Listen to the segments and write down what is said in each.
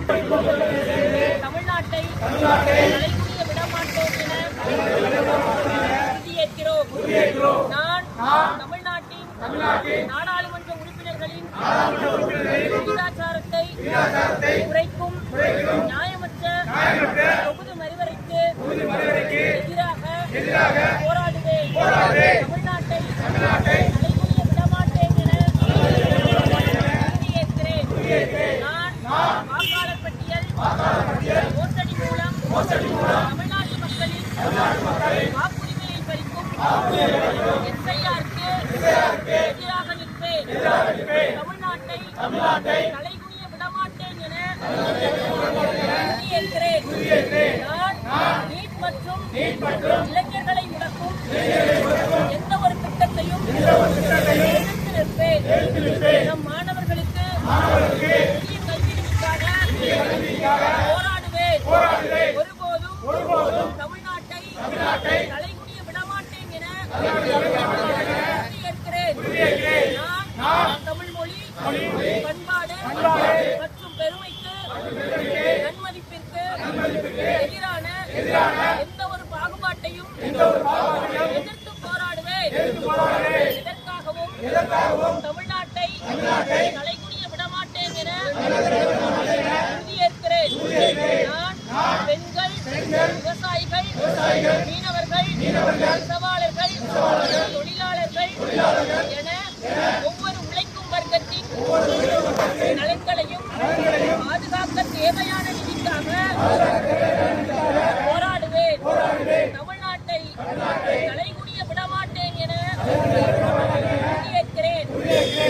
தமிழ்நாட்டை தலைகுனிய விடமாட்டோம் என உறுதியேற்கிறோம். நான் தமிழ்நாட்டின் நாடாளுமன்ற உறுப்பினர்களின் விகிதாச்சாரத்தை குறைக்கும் நியாயமற்ற தொகுதி மறுவரைக்கு எதிராக போராடுவேன். தமிழ்நாட்டை தலைகுனிய விடமாட்டேன் என உறுதியேற்கிறேன். நான் வாக்காளர் பட்டியல் மோசடி மூலம் தமிழ்நாட்டு மக்களின் வாக்குரிமையை பறிக்கும் SIR-க்கு எதிராக நிற்பேன். தமிழ்நாட்டை தலைகுனிய விடமாட்டேன் என உறுதியேற்கிறேன். நான் நீட் மற்றும் இளைஞர்களை முடக்கும் எந்த ஒரு திட்டத்தையும் எதிர்த்து நிற்பேன். நம் மாணவர்களுக்கு புதிய கல்விக்காக போராடுவேன். ஒருபோதும் தமிழ்நாட்டை தலைகுனிய விடமாட்டேன் என உறுதியேற்கிறேன். நான் தமிழ் மொழி, பண்பாடு மற்றும் பெருமைக்கு நன்மதிப்பிற்கு எதிரான எந்த ஒரு பாகுபாட்டையும் எதிர்த்து போராடுவேன். இதற்காகவும் தமிழ்நாட்டை தலைகுனிய விடமாட்டேன் என உறுதியேற்கிறேன். நான் பெண்கள், விவசாயிகள், மீனவர்கள், நெசவாளர்கள், தொழிலாளர்கள் என ஒவ்வொரு உழைக்கும் வர்க்கத்தின் நலன்களையும் பாதுகாக்க தேவையான நிதிக்காக போராடுவேன். தமிழ்நாட்டை தலைகுனிய விடமாட்டேன் என உறுதியேற்கிறேன்.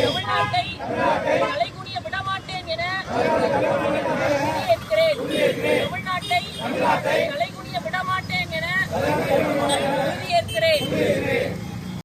தமிழ்நாட்டை தலைகுனிய விடமாட்டேன் என உறுதியேற்கிறேன். தமிழ்நாட்டை தலைகுனிய விடமாட்டேன் என உறுதியேற்கிறேன்.